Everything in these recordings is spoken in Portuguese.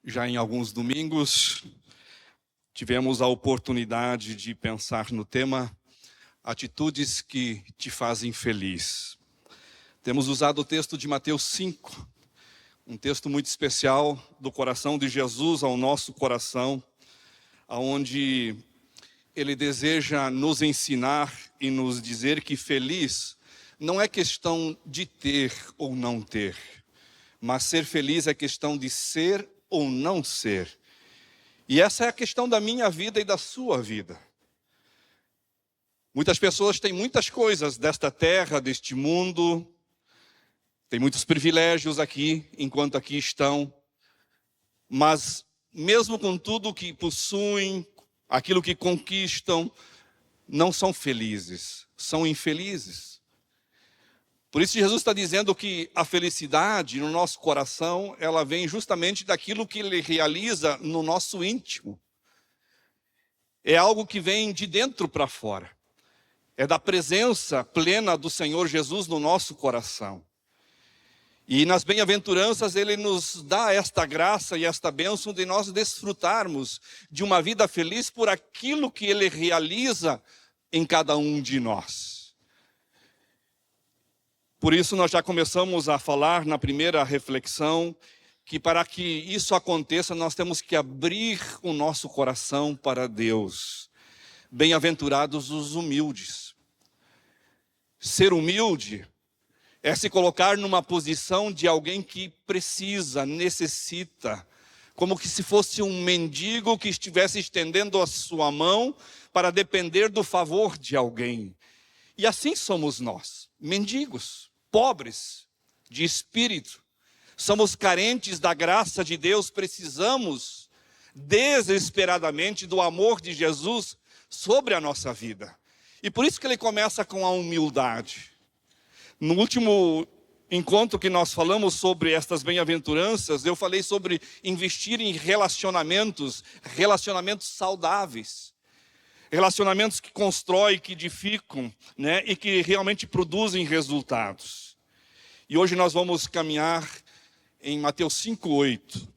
Já em alguns domingos, tivemos a oportunidade de pensar no tema Atitudes que te fazem feliz. Temos usado o texto de Mateus 5, um texto muito especial do coração de Jesus ao nosso coração, onde ele deseja nos ensinar e nos dizer que feliz não é questão de ter ou não ter, mas ser feliz é questão de ser ou não ser. E essa é a questão da minha vida e da sua vida. Muitas pessoas têm muitas coisas desta terra, deste mundo, têm muitos privilégios aqui, enquanto aqui estão, mas mesmo com tudo que possuem, aquilo que conquistam, não são felizes, são infelizes. Por isso Jesus está dizendo que a felicidade no nosso coração, ela vem justamente daquilo que Ele realiza no nosso íntimo. É algo que vem de dentro para fora. É da presença plena do Senhor Jesus no nosso coração. E nas bem-aventuranças Ele nos dá esta graça e esta bênção de nós desfrutarmos de uma vida feliz por aquilo que Ele realiza em cada um de nós. Por isso nós já começamos a falar na primeira reflexão que para que isso aconteça nós temos que abrir o nosso coração para Deus. Bem-aventurados os humildes. Ser humilde é se colocar numa posição de alguém que precisa, necessita, como que se fosse um mendigo que estivesse estendendo a sua mão para depender do favor de alguém. E assim somos nós, mendigos, pobres de espírito. Somos carentes da graça de Deus, precisamos desesperadamente do amor de Jesus sobre a nossa vida. E por isso que ele começa com a humildade. No último encontro que nós falamos sobre estas bem-aventuranças, eu falei sobre investir em relacionamentos saudáveis. Relacionamentos que constroem, que edificam, né? E que realmente produzem resultados. E hoje nós vamos caminhar em Mateus 5:8.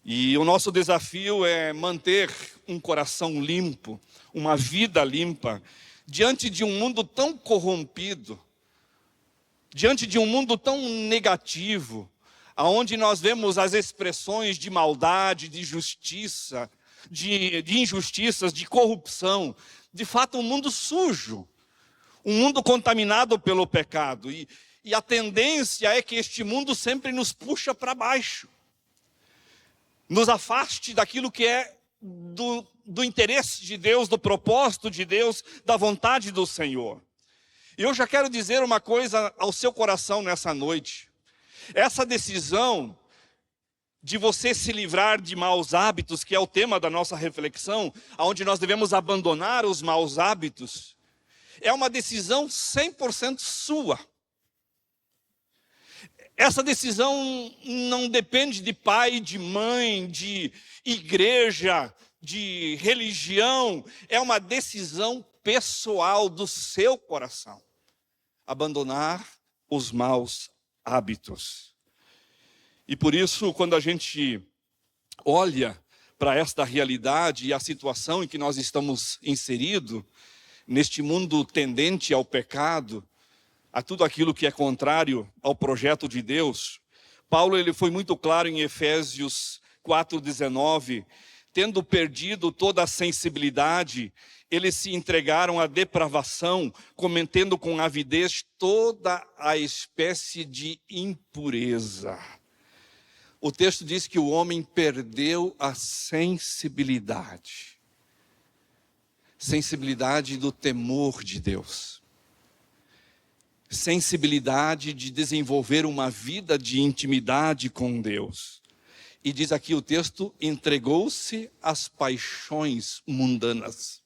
E o nosso desafio é manter um coração limpo, uma vida limpa, diante de um mundo tão corrompido, diante de um mundo tão negativo, aonde nós vemos as expressões de maldade, de justiça, de injustiças, de corrupção. De fato, um mundo sujo, um mundo contaminado pelo pecado. E a tendência é que este mundo sempre nos puxa para baixo, nos afaste daquilo que é do interesse de Deus, do propósito de Deus, da vontade do Senhor. E eu já quero dizer uma coisa ao seu coração nessa noite. Essa decisão de você se livrar de maus hábitos, que é o tema da nossa reflexão, onde nós devemos abandonar os maus hábitos, é uma decisão 100% sua. Essa decisão não depende de pai, de mãe, de igreja, de religião. É uma decisão pessoal do seu coração. Abandonar os maus hábitos. E por isso, quando a gente olha para esta realidade e a situação em que nós estamos inseridos, neste mundo tendente ao pecado, a tudo aquilo que é contrário ao projeto de Deus, Paulo ele foi muito claro em Efésios 4:19, tendo perdido toda a sensibilidade, eles se entregaram à depravação, cometendo com avidez toda a espécie de impureza. O texto diz que o homem perdeu a sensibilidade do temor de Deus, sensibilidade de desenvolver uma vida de intimidade com Deus. E diz aqui o texto, entregou-se às paixões mundanas.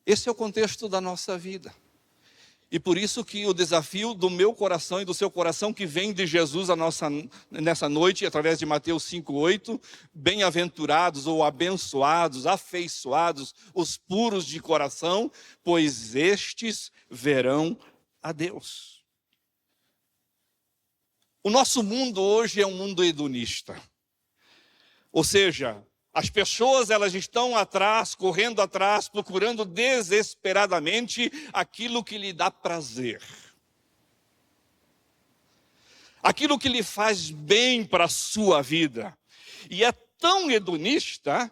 Esse é o contexto da nossa vida. E por isso que o desafio do meu coração e do seu coração que vem de Jesus nessa noite, através de Mateus 5:8, bem-aventurados ou abençoados, afeiçoados, os puros de coração, pois estes verão a Deus. O nosso mundo hoje é um mundo hedonista. Ou seja, as pessoas elas estão atrás, correndo atrás, procurando desesperadamente aquilo que lhe dá prazer. Aquilo que lhe faz bem para a sua vida. E é tão hedonista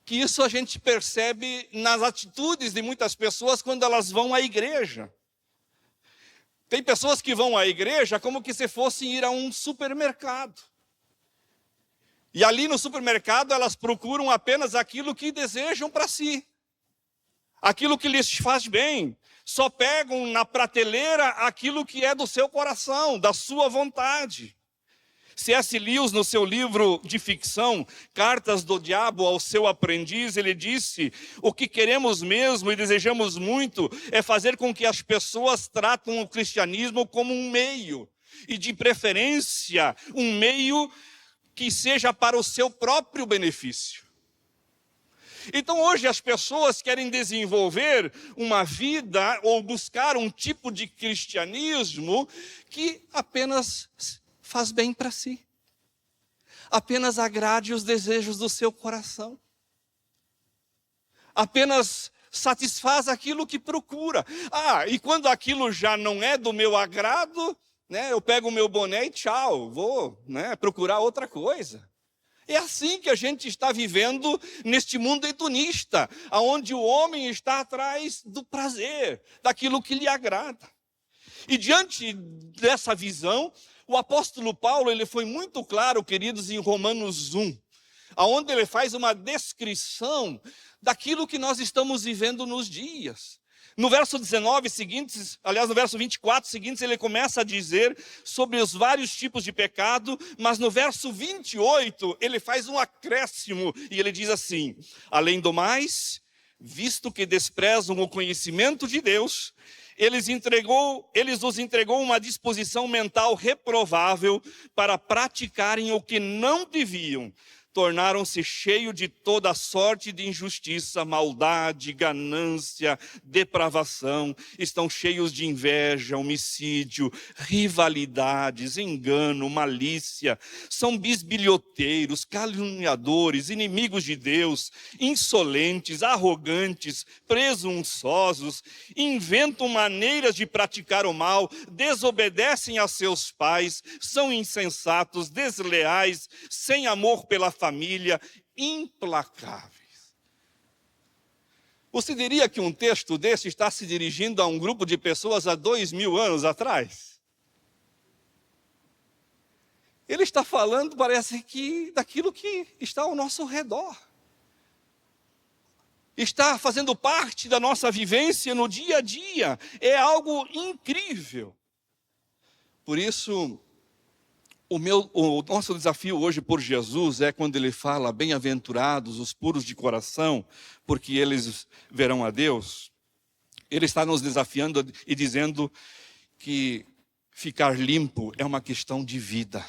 que isso a gente percebe nas atitudes de muitas pessoas quando elas vão à igreja. Tem pessoas que vão à igreja como que se fossem ir a um supermercado. E ali no supermercado elas procuram apenas aquilo que desejam para si. Aquilo que lhes faz bem. Só pegam na prateleira aquilo que é do seu coração, da sua vontade. C.S. Lewis, no seu livro de ficção, Cartas do Diabo ao seu aprendiz, ele disse: o que queremos mesmo e desejamos muito é fazer com que as pessoas tratem o cristianismo como um meio, e de preferência, um meio que seja para o seu próprio benefício. Então hoje as pessoas querem desenvolver uma vida ou buscar um tipo de cristianismo que apenas faz bem para si. Apenas agrade os desejos do seu coração. Apenas satisfaz aquilo que procura. E quando aquilo já não é do meu agrado, eu pego o meu boné e tchau, vou procurar outra coisa. É assim que a gente está vivendo neste mundo hedonista, onde o homem está atrás do prazer, daquilo que lhe agrada. E diante dessa visão, o apóstolo Paulo ele foi muito claro, queridos, em Romanos 1, onde ele faz uma descrição daquilo que nós estamos vivendo nos dias. No verso 19 seguintes, aliás, no verso 24 seguintes, ele começa a dizer sobre os vários tipos de pecado, mas no verso 28, ele faz um acréscimo e ele diz assim: além do mais, visto que desprezam o conhecimento de Deus, eles os entregou uma disposição mental reprovável para praticarem o que não deviam. Tornaram-se cheios de toda sorte de injustiça, maldade, ganância, depravação. Estão cheios de inveja, homicídio, rivalidades, engano, malícia. São bisbilhoteiros, caluniadores, inimigos de Deus, insolentes, arrogantes, presunçosos. Inventam maneiras de praticar o mal, desobedecem a seus pais, são insensatos, desleais, sem amor pela família, implacáveis. Você diria que um texto desse está se dirigindo a um grupo de pessoas há 2000 anos atrás? Ele está falando, parece que, daquilo que está ao nosso redor. Está fazendo parte da nossa vivência no dia a dia. É algo incrível. Por isso, o nosso desafio hoje por Jesus é quando ele fala: bem-aventurados os puros de coração, porque eles verão a Deus. Ele está nos desafiando e dizendo que ficar limpo é uma questão de vida.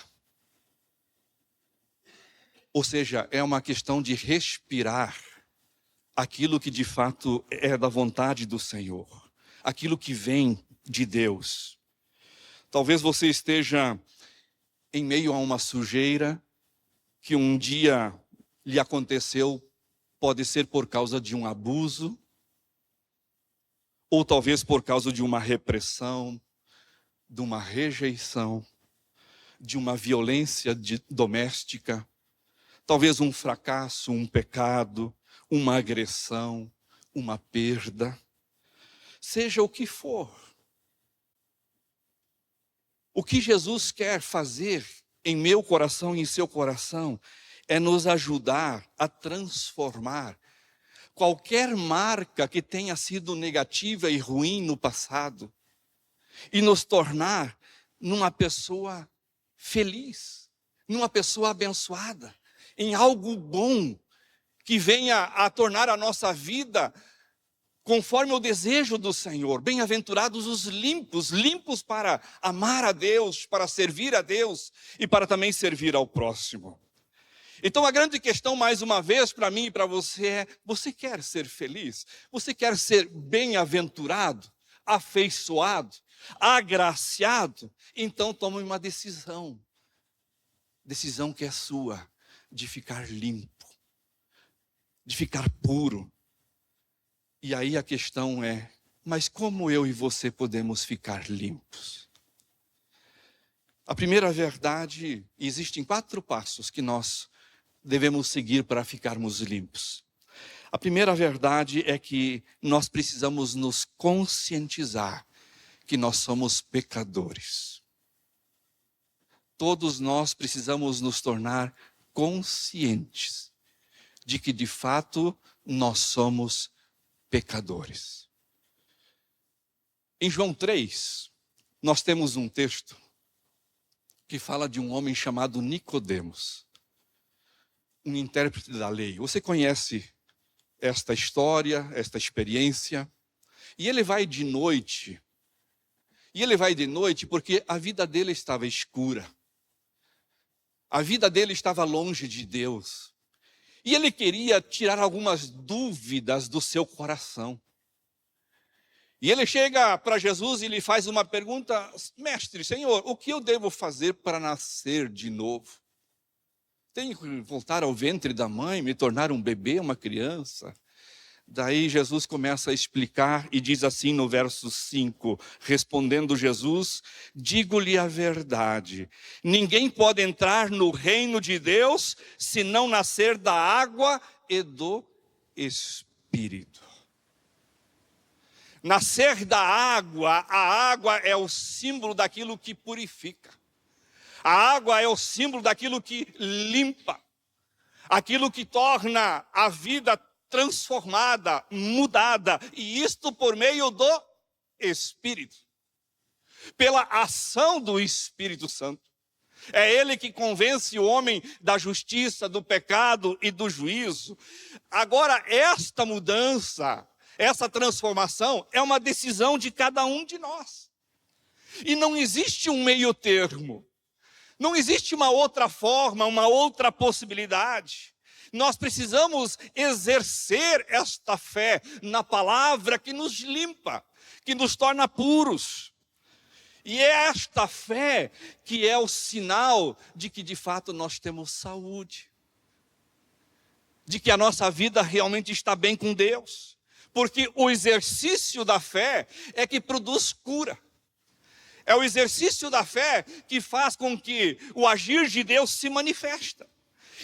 Ou seja, é uma questão de respirar aquilo que de fato é da vontade do Senhor, aquilo que vem de Deus. Talvez você esteja em meio a uma sujeira que um dia lhe aconteceu, pode ser por causa de um abuso, ou talvez por causa de uma repressão, de uma rejeição, de uma violência doméstica, talvez um fracasso, um pecado, uma agressão, uma perda, seja o que for. O que Jesus quer fazer em meu coração e em seu coração é nos ajudar a transformar qualquer marca que tenha sido negativa e ruim no passado e nos tornar numa pessoa feliz, numa pessoa abençoada, em algo bom que venha a tornar a nossa vida conforme o desejo do Senhor. Bem-aventurados os limpos, limpos para amar a Deus, para servir a Deus e para também servir ao próximo. Então a grande questão, mais uma vez, para mim e para você é: você quer ser feliz? Você quer ser bem-aventurado, afeiçoado, agraciado? Então tome uma decisão. Decisão que é sua. de ficar limpo, de ficar puro. E aí a questão é, mas como eu e você podemos ficar limpos? A primeira verdade, existem 4 passos que nós devemos seguir para ficarmos limpos. A primeira verdade é que nós precisamos nos conscientizar que nós somos pecadores. Todos nós precisamos nos tornar conscientes de que, de fato, nós somos pecadores. Em João 3, nós temos um texto que fala de um homem chamado Nicodemos, um intérprete da lei. Você conhece esta história, esta experiência? E ele vai de noite. E ele vai de noite porque a vida dele estava escura. A vida dele estava longe de Deus. E ele queria tirar algumas dúvidas do seu coração. E ele chega para Jesus e lhe faz uma pergunta: Mestre, Senhor, o que eu devo fazer para nascer de novo? Tenho que voltar ao ventre da mãe, me tornar um bebê, uma criança? Daí Jesus começa a explicar e diz assim no verso 5, respondendo Jesus: digo-lhe a verdade, ninguém pode entrar no reino de Deus se não nascer da água e do Espírito. Nascer da água, a água é o símbolo daquilo que purifica. A água é o símbolo daquilo que limpa, aquilo que torna a vida transformada, mudada, e isto por meio do Espírito, pela ação do Espírito Santo. É ele que convence o homem da justiça, do pecado e do juízo. Agora, esta mudança, essa transformação é uma decisão de cada um de nós. E não existe um meio termo. Não existe uma outra forma, uma outra possibilidade. Nós precisamos exercer esta fé na palavra que nos limpa, que nos torna puros. E é esta fé que é o sinal de que de fato nós temos saúde. De que a nossa vida realmente está bem com Deus. Porque o exercício da fé é que produz cura. É o exercício da fé que faz com que o agir de Deus se manifesta.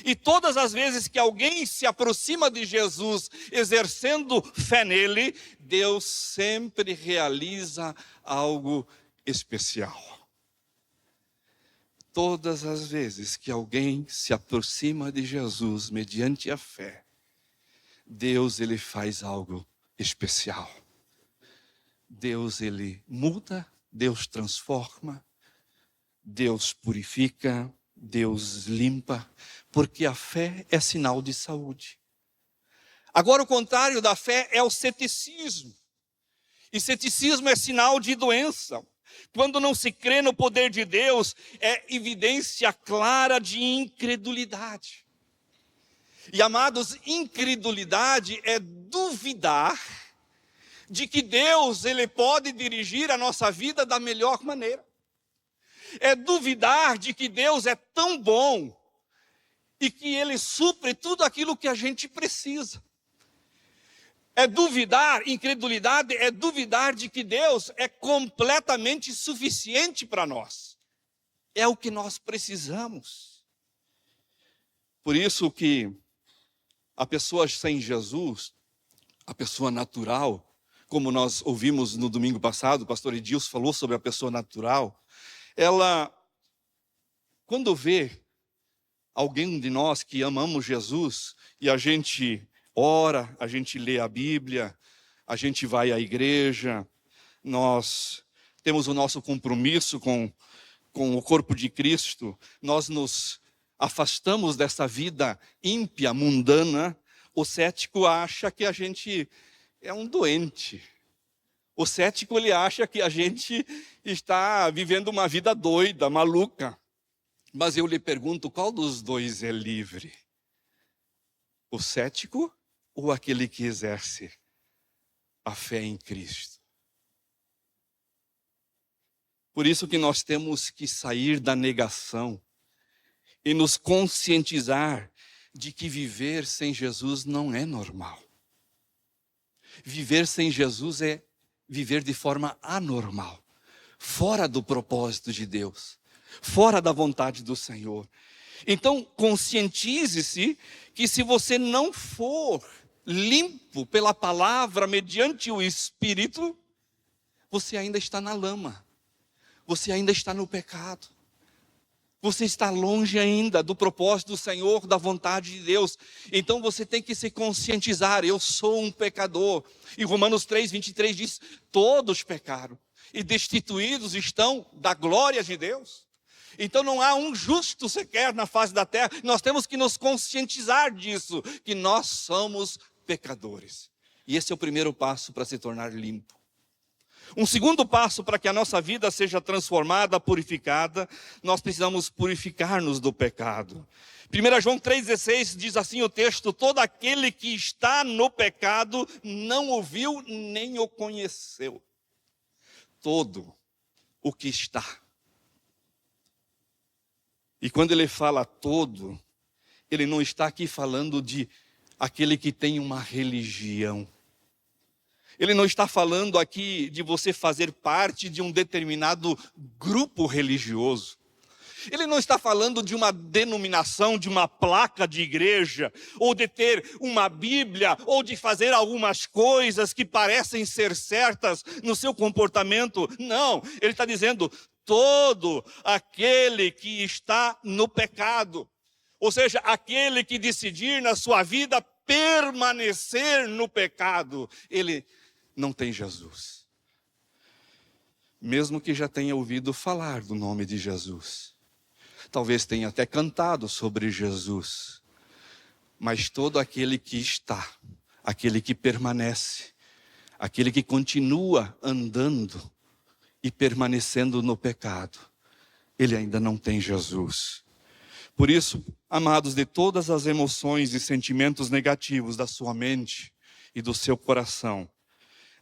E todas as vezes que alguém se aproxima de Jesus exercendo fé nele, Deus sempre realiza algo especial. Todas as vezes que alguém se aproxima de Jesus mediante a fé, Deus ele faz algo especial. Deus ele muda, Deus transforma, Deus purifica, Deus limpa, porque a fé é sinal de saúde. Agora, o contrário da fé é o ceticismo. E ceticismo é sinal de doença. Quando não se crê no poder de Deus, é evidência clara de incredulidade. E, amados, incredulidade é duvidar de que Deus ele pode dirigir a nossa vida da melhor maneira. É duvidar de que Deus é tão bom e que Ele supre tudo aquilo que a gente precisa. É duvidar, incredulidade é duvidar de que Deus é completamente suficiente para nós. É o que nós precisamos. Por isso que a pessoa sem Jesus, a pessoa natural, como nós ouvimos no domingo passado, o pastor Edilson falou sobre a pessoa natural, ela, quando vê alguém de nós que amamos Jesus, e a gente ora, a gente lê a Bíblia, a gente vai à igreja, nós temos o nosso compromisso com o corpo de Cristo, nós nos afastamos dessa vida ímpia, mundana, o cético acha que a gente é um doente. O cético ele acha que a gente está vivendo uma vida doida, maluca. Mas eu lhe pergunto, qual dos dois é livre? O cético ou aquele que exerce a fé em Cristo? Por isso que nós temos que sair da negação e nos conscientizar de que viver sem Jesus não é normal. Viver sem Jesus é viver de forma anormal, fora do propósito de Deus, fora da vontade do Senhor. Então, conscientize-se que se você não for limpo pela palavra, mediante o Espírito, você ainda está na lama, você ainda está no pecado. Você está longe ainda do propósito do Senhor, da vontade de Deus. Então você tem que se conscientizar, eu sou um pecador. E Romanos 3:23 diz, todos pecaram e destituídos estão da glória de Deus. Então não há um justo sequer na face da terra. Nós temos que nos conscientizar disso, que nós somos pecadores. E esse é o primeiro passo para se tornar limpo. Um segundo passo para que a nossa vida seja transformada, purificada, nós precisamos purificar-nos do pecado. 1 João 3,16 diz assim o texto, todo aquele que está no pecado não o viu nem o conheceu. Todo o que está. E quando ele fala todo, ele não está aqui falando de aquele que tem uma religião. Ele não está falando aqui de você fazer parte de um determinado grupo religioso. Ele não está falando de uma denominação, de uma placa de igreja, ou de ter uma Bíblia, ou de fazer algumas coisas que parecem ser certas no seu comportamento. Não, ele está dizendo, todo aquele que está no pecado. Ou seja, aquele que decidir na sua vida permanecer no pecado, ele não tem Jesus. Mesmo que já tenha ouvido falar do nome de Jesus. Talvez tenha até cantado sobre Jesus. Mas todo aquele que está, aquele que permanece, aquele que continua andando e permanecendo no pecado, ele ainda não tem Jesus. Por isso, amados, de todas as emoções e sentimentos negativos da sua mente e do seu coração,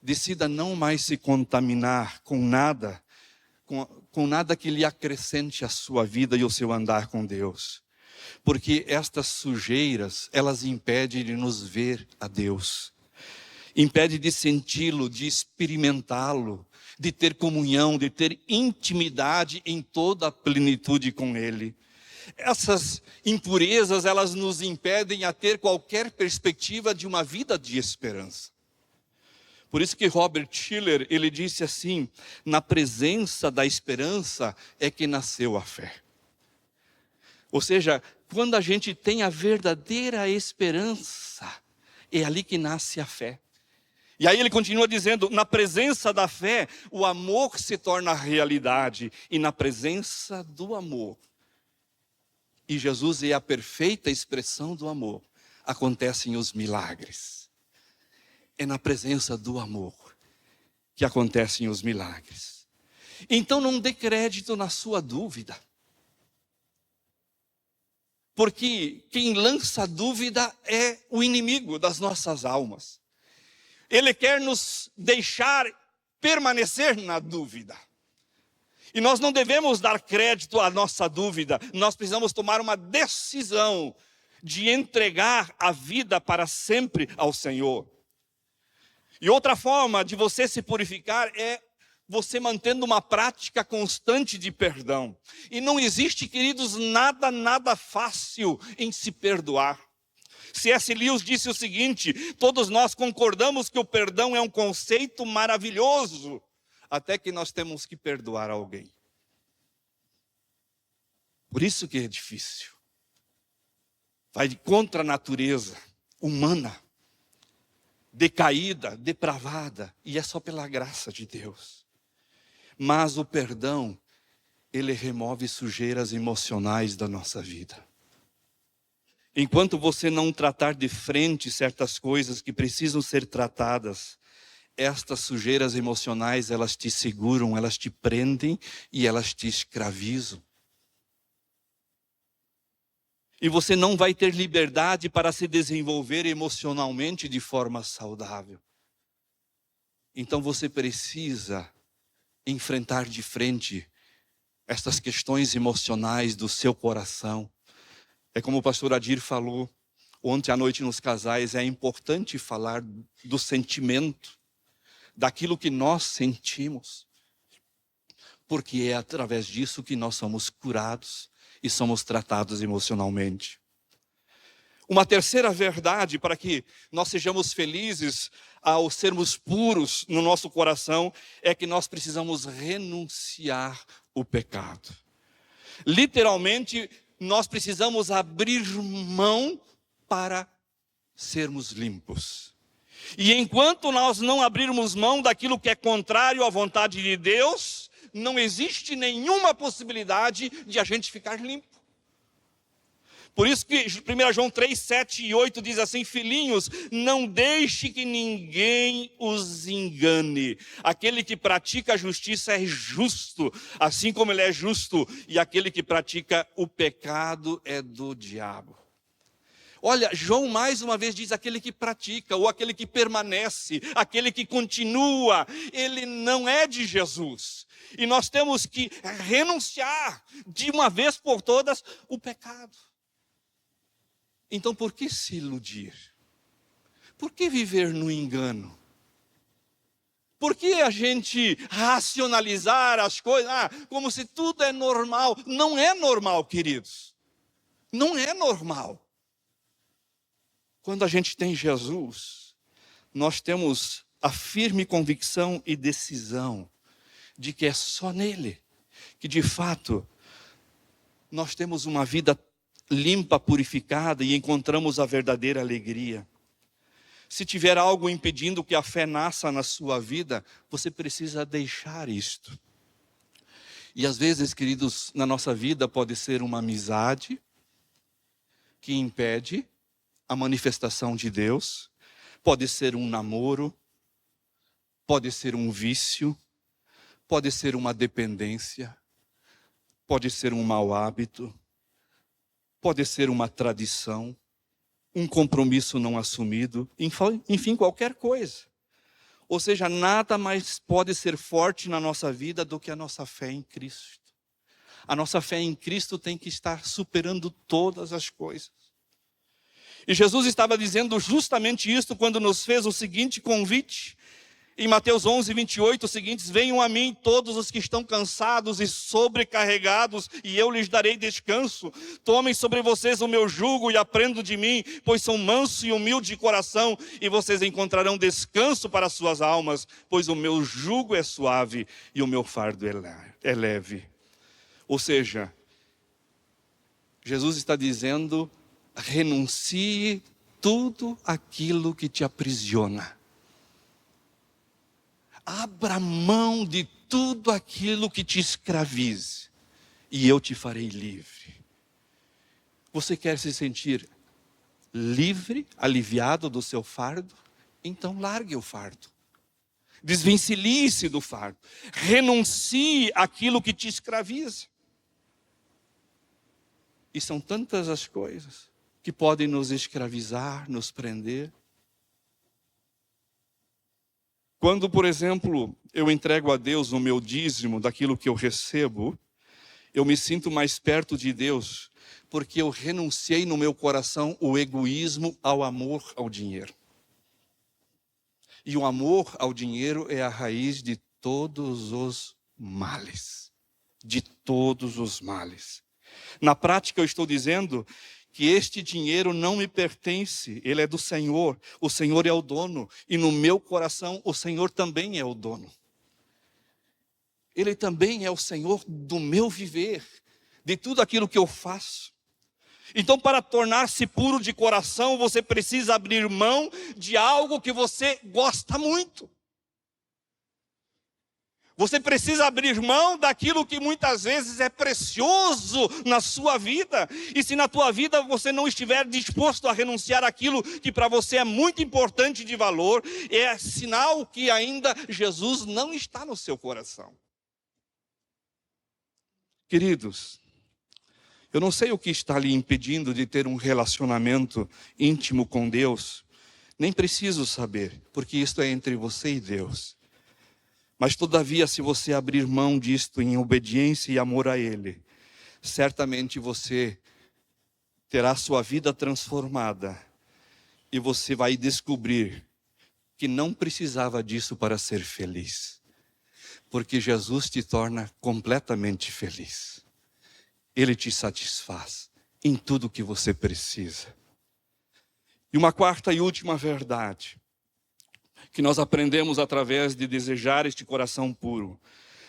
decida não mais se contaminar com nada que lhe acrescente a sua vida e o seu andar com Deus. Porque estas sujeiras, elas impedem de nos ver a Deus. Impede de senti-lo, de experimentá-lo, de ter comunhão, de ter intimidade em toda a plenitude com Ele. Essas impurezas, elas nos impedem a ter qualquer perspectiva de uma vida de esperança. Por isso que Robert Schiller, ele disse assim, na presença da esperança é que nasceu a fé. Ou seja, quando a gente tem a verdadeira esperança, é ali que nasce a fé. E aí ele continua dizendo, na presença da fé, o amor se torna realidade. E na presença do amor, e Jesus é a perfeita expressão do amor, acontecem os milagres. É na presença do amor que acontecem os milagres. Então não dê crédito na sua dúvida. Porque quem lança dúvida é o inimigo das nossas almas. Ele quer nos deixar permanecer na dúvida. E nós não devemos dar crédito à nossa dúvida. Nós precisamos tomar uma decisão de entregar a vida para sempre ao Senhor. E outra forma de você se purificar é você mantendo uma prática constante de perdão. E não existe, queridos, nada fácil em se perdoar. C.S. Lewis disse o seguinte, todos nós concordamos que o perdão é um conceito maravilhoso, até que nós temos que perdoar alguém. Por isso que é difícil. Vai contra a natureza humana. Decaída, depravada, e é só pela graça de Deus. Mas o perdão, ele remove sujeiras emocionais da nossa vida. Enquanto você não tratar de frente certas coisas que precisam ser tratadas, estas sujeiras emocionais, elas te seguram, elas te prendem e elas te escravizam. E você não vai ter liberdade para se desenvolver emocionalmente de forma saudável. Então você precisa enfrentar de frente estas questões emocionais do seu coração, É como o pastor Adir falou ontem à noite nos casais, é importante falar do sentimento, daquilo que nós sentimos, porque é através disso que nós somos curados e somos tratados emocionalmente. Uma terceira verdade para que nós sejamos felizes ao sermos puros no nosso coração é que nós precisamos renunciar o pecado. Literalmente, nós precisamos abrir mão para sermos limpos. E enquanto nós não abrirmos mão daquilo que é contrário à vontade de Deus, não existe nenhuma possibilidade de a gente ficar limpo. Por isso que 1 João 3, 7 e 8 diz assim: filhinhos, não deixe que ninguém os engane. Aquele que pratica a justiça é justo, assim como ele é justo. E aquele que pratica o pecado é do diabo. Olha, João mais uma vez diz aquele que pratica, ou aquele que permanece, aquele que continua, ele não é de Jesus. E nós temos que renunciar de uma vez por todas o pecado. Então por que se iludir? Por que viver no engano? Por que a gente racionalizar as coisas, como se tudo é normal? Não é normal, queridos. Não é normal. Quando a gente tem Jesus, nós temos a firme convicção e decisão de que é só nele que de fato nós temos uma vida limpa, purificada e encontramos a verdadeira alegria. Se tiver algo impedindo que a fé nasça na sua vida, você precisa deixar isto. E às vezes, queridos, na nossa vida pode ser uma amizade que impede a manifestação de Deus, pode ser um namoro, pode ser um vício, pode ser uma dependência, pode ser um mau hábito, pode ser uma tradição, um compromisso não assumido, enfim, qualquer coisa. Ou seja, nada mais pode ser forte na nossa vida do que a nossa fé em Cristo. A nossa fé em Cristo tem que estar superando todas as coisas. E Jesus estava dizendo justamente isso quando nos fez o seguinte convite. Em Mateus 11, 28, os seguintes: venham a mim todos os que estão cansados e sobrecarregados, e eu lhes darei descanso. Tomem sobre vocês o meu jugo e aprendam de mim, pois sou manso e humilde de coração, e vocês encontrarão descanso para as suas almas, pois o meu jugo é suave e o meu fardo é leve. Ou seja, Jesus está dizendo: renuncie tudo aquilo que te aprisiona. Abra mão de tudo aquilo que te escravize, e eu te farei livre. Você quer se sentir livre, aliviado do seu fardo? Então largue o fardo. Desvencilhe-se do fardo. Renuncie àquilo que te escraviza. E são tantas as coisas que podem nos escravizar, nos prender. Quando, por exemplo, eu entrego a Deus o meu dízimo daquilo que eu recebo, eu me sinto mais perto de Deus, porque eu renunciei no meu coração o egoísmo ao amor ao dinheiro. E o amor ao dinheiro é a raiz de todos os males. De todos os males. Na prática, eu estou dizendo que este dinheiro não me pertence, ele é do Senhor, o Senhor é o dono, e no meu coração o Senhor também é o dono. Ele também é o Senhor do meu viver, de tudo aquilo que eu faço. Então, para tornar-se puro de coração, você precisa abrir mão de algo que você gosta muito. Você precisa abrir mão daquilo que muitas vezes é precioso na sua vida. E se na tua vida você não estiver disposto a renunciar àquilo que para você é muito importante de valor, é sinal que ainda Jesus não está no seu coração. Queridos, eu não sei o que está lhe impedindo de ter um relacionamento íntimo com Deus. Nem preciso saber, porque isto é entre você e Deus. Mas todavia, se você abrir mão disto em obediência e amor a Ele, certamente você terá sua vida transformada e você vai descobrir que não precisava disso para ser feliz, porque Jesus te torna completamente feliz. Ele te satisfaz em tudo que você precisa. E uma quarta e última verdade que nós aprendemos através de desejar este coração puro: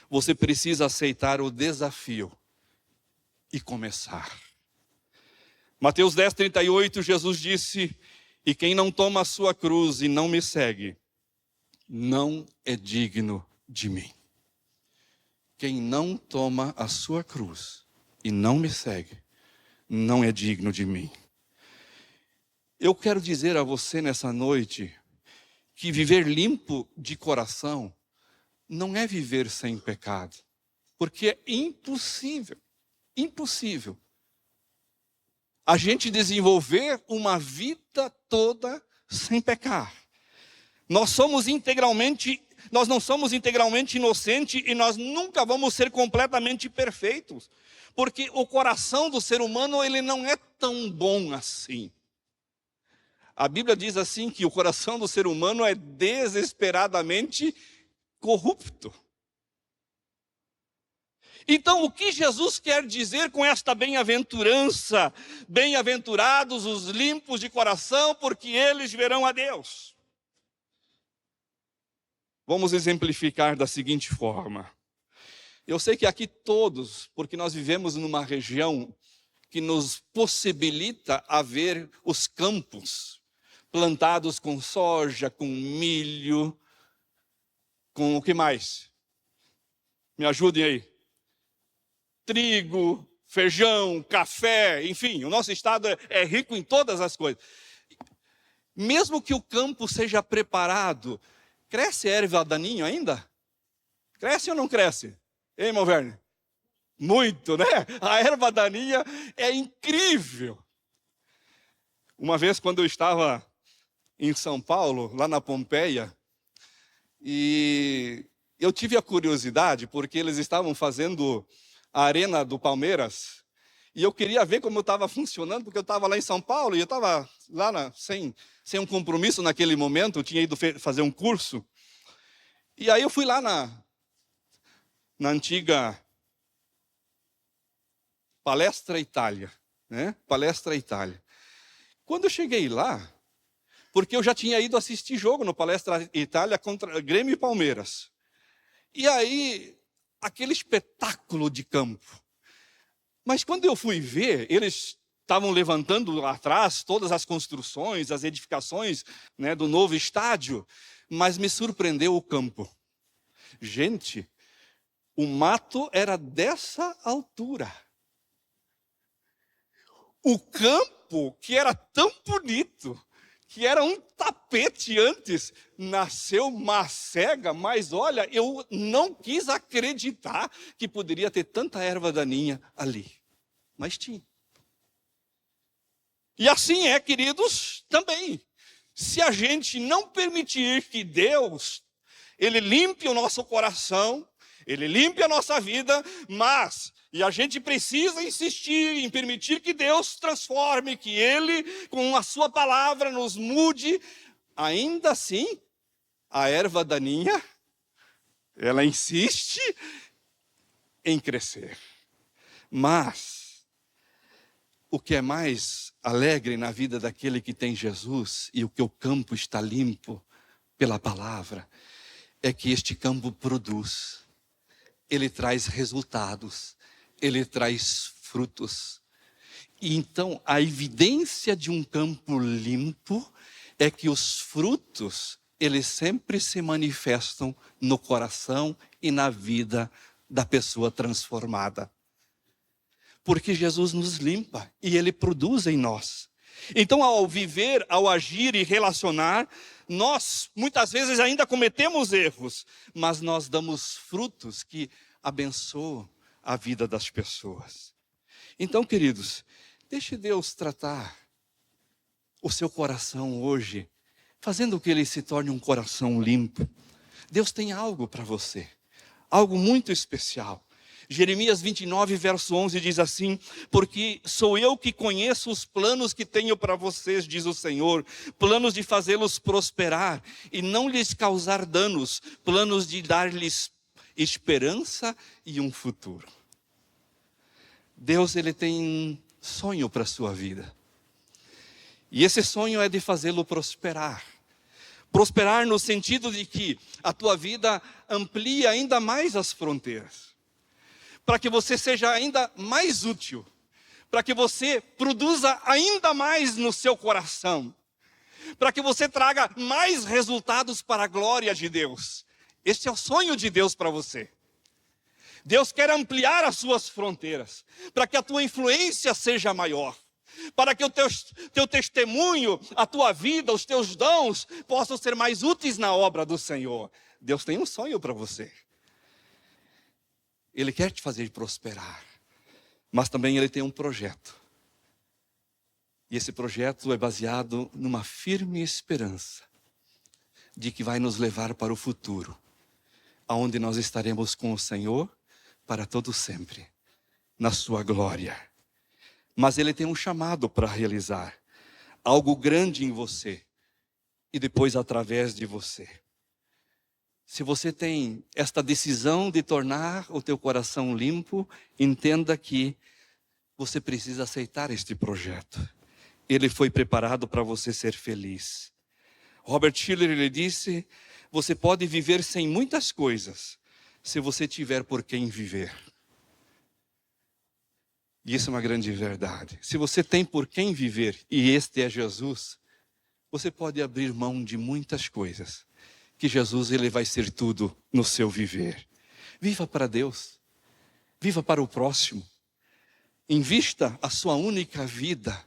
você precisa aceitar o desafio e começar. Mateus 10:38, Jesus disse: e quem não toma a sua cruz e não me segue, não é digno de mim. Quem não toma a sua cruz e não me segue, não é digno de mim. Eu quero dizer a você nessa noite que viver limpo de coração não é viver sem pecado, porque é impossível a gente desenvolver uma vida toda sem pecar. Nós não somos integralmente inocentes e nós nunca vamos ser completamente perfeitos, porque o coração do ser humano, ele não é tão bom assim. A Bíblia diz assim que o coração do ser humano é desesperadamente corrupto. Então, o que Jesus quer dizer com esta bem-aventurança? Bem-aventurados os limpos de coração, porque eles verão a Deus. Vamos exemplificar da seguinte forma. Eu sei que aqui todos, porque nós vivemos numa região que nos possibilita a ver os campos plantados com soja, com milho, com o que mais? Me ajudem aí. Trigo, feijão, café, enfim, o nosso estado é rico em todas as coisas. Mesmo que o campo seja preparado, cresce erva daninho ainda? Cresce ou não cresce? Hein, Malverne? Muito, né? A erva daninha é incrível. Uma vez, quando eu estava em São Paulo, lá na Pompeia, e eu tive a curiosidade, porque eles estavam fazendo a arena do Palmeiras, e eu queria ver como estava funcionando, porque eu estava lá em São Paulo, e eu estava lá sem um compromisso naquele momento, eu tinha ido fazer um curso, e aí eu fui lá na antiga Palestra Itália, né? Palestra Itália. Quando eu cheguei lá, porque eu já tinha ido assistir jogo no Palestra Itália contra Grêmio e Palmeiras, e aí aquele espetáculo de campo. Mas quando eu fui ver, eles estavam levantando lá atrás todas as construções, as edificações, né, do novo estádio, mas me surpreendeu o campo. Gente, o mato era dessa altura. O campo, que era tão bonito, que era um tapete antes, nasceu macega, mas olha, eu não quis acreditar que poderia ter tanta erva daninha ali. Mas tinha. E assim é, queridos, também. Se a gente não permitir que Deus, Ele limpe o nosso coração, Ele limpe a nossa vida, e a gente precisa insistir em permitir que Deus transforme, que Ele, com a sua palavra, nos mude. Ainda assim, a erva daninha, ela insiste em crescer. Mas, o que é mais alegre na vida daquele que tem Jesus, e o que o campo está limpo pela palavra, é que este campo produz, ele traz resultados, ele traz frutos. E então, a evidência de um campo limpo é que os frutos, eles sempre se manifestam no coração e na vida da pessoa transformada. Porque Jesus nos limpa e Ele produz em nós. Então, ao viver, ao agir e relacionar, nós muitas vezes ainda cometemos erros, mas nós damos frutos que abençoam a vida das pessoas. Então, queridos, deixe Deus tratar o seu coração hoje, fazendo que ele se torne um coração limpo. Deus tem algo para você, algo muito especial. Jeremias 29, verso 11 diz assim: porque sou eu que conheço os planos que tenho para vocês, diz o Senhor, planos de fazê-los prosperar e não lhes causar danos, planos de dar-lhes esperança e um futuro. Deus, Ele tem um sonho para a sua vida. E esse sonho é de fazê-lo prosperar. Prosperar no sentido de que a tua vida amplie ainda mais as fronteiras, para que você seja ainda mais útil, para que você produza ainda mais no seu coração, para que você traga mais resultados para a glória de Deus. Este é o sonho de Deus para você. Deus quer ampliar as suas fronteiras, para que a tua influência seja maior, para que o teu testemunho, a tua vida, os teus dons possam ser mais úteis na obra do Senhor. Deus tem um sonho para você. Ele quer te fazer prosperar, mas também Ele tem um projeto. E esse projeto é baseado numa firme esperança de que vai nos levar para o futuro, aonde nós estaremos com o Senhor para todo sempre, na sua glória. Mas Ele tem um chamado para realizar, algo grande em você e depois através de você. Se você tem esta decisão de tornar o teu coração limpo, entenda que você precisa aceitar este projeto. Ele foi preparado para você ser feliz. Robert Schuller, ele disse: você pode viver sem muitas coisas, se você tiver por quem viver. E isso é uma grande verdade. Se você tem por quem viver, e este é Jesus, você pode abrir mão de muitas coisas, que Jesus, Ele vai ser tudo no seu viver. Viva para Deus, viva para o próximo, invista a sua única vida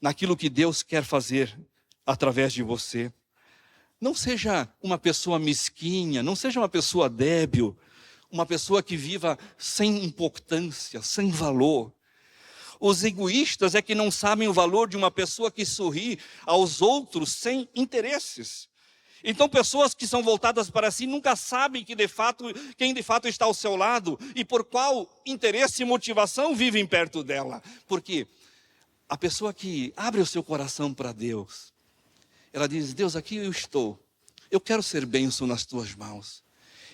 naquilo que Deus quer fazer através de você. Não seja uma pessoa mesquinha, não seja uma pessoa débil, uma pessoa que viva sem importância, sem valor. Os egoístas é que não sabem o valor de uma pessoa que sorri aos outros sem interesses. Então pessoas que são voltadas para si nunca sabem quem de fato está ao seu lado e por qual interesse e motivação vivem perto dela. Porque a pessoa que abre o seu coração para Deus, ela diz: Deus, aqui eu estou, eu quero ser bênção nas tuas mãos.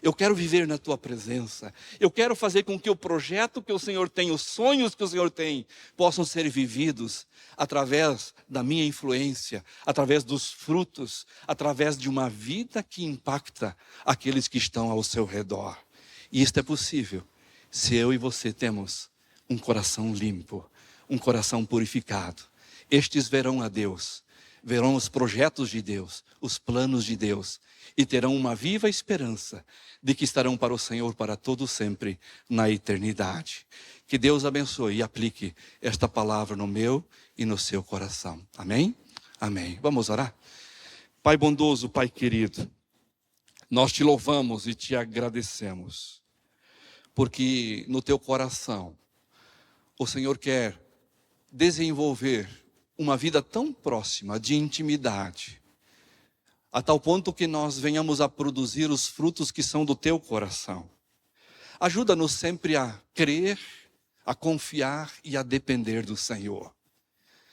Eu quero viver na tua presença. Eu quero fazer com que o projeto que o Senhor tem, os sonhos que o Senhor tem, possam ser vividos através da minha influência, através dos frutos, através de uma vida que impacta aqueles que estão ao seu redor. E isto é possível se eu e você temos um coração limpo, um coração purificado. Estes verão a Deus, verão os projetos de Deus, os planos de Deus, e terão uma viva esperança de que estarão para o Senhor para todo sempre na eternidade. Que Deus abençoe e aplique esta palavra no meu e no seu coração. Amém? Amém. Vamos orar? Pai bondoso, Pai querido, nós te louvamos e te agradecemos, porque no teu coração o Senhor quer desenvolver uma vida tão próxima de intimidade, a tal ponto que nós venhamos a produzir os frutos que são do teu coração. Ajuda-nos sempre a crer, a confiar e a depender do Senhor,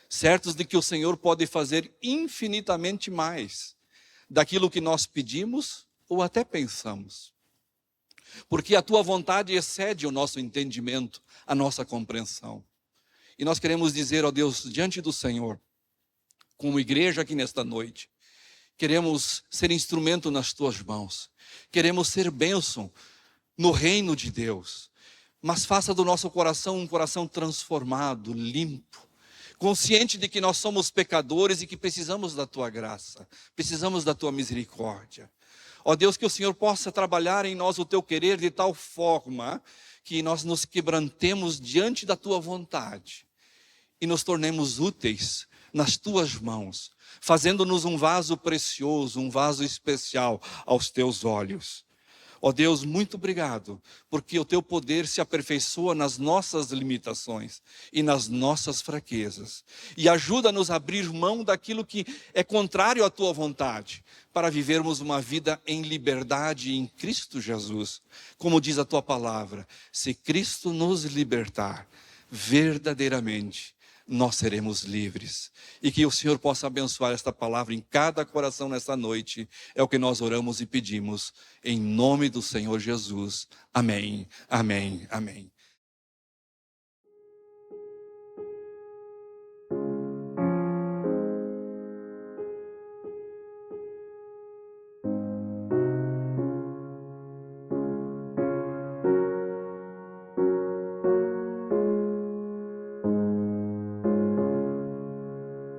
certos de que o Senhor pode fazer infinitamente mais daquilo que nós pedimos ou até pensamos, porque a tua vontade excede o nosso entendimento, a nossa compreensão. E nós queremos dizer, ó Deus, diante do Senhor, como igreja aqui nesta noite, queremos ser instrumento nas tuas mãos, queremos ser bênção no reino de Deus, mas faça do nosso coração um coração transformado, limpo, consciente de que nós somos pecadores e que precisamos da tua graça, precisamos da tua misericórdia. Ó Deus, que o Senhor possa trabalhar em nós o teu querer de tal forma que nós nos quebrantemos diante da tua vontade e nos tornemos úteis nas tuas mãos, fazendo-nos um vaso precioso, um vaso especial aos teus olhos. Ó Deus, muito obrigado, porque o teu poder se aperfeiçoa nas nossas limitações e nas nossas fraquezas. E ajuda-nos a abrir mão daquilo que é contrário à tua vontade, para vivermos uma vida em liberdade em Cristo Jesus. Como diz a tua palavra, se Cristo nos libertar, verdadeiramente nós seremos livres. E que o Senhor possa abençoar esta palavra em cada coração nesta noite. É o que nós oramos e pedimos, em nome do Senhor Jesus. Amém, amém, amém.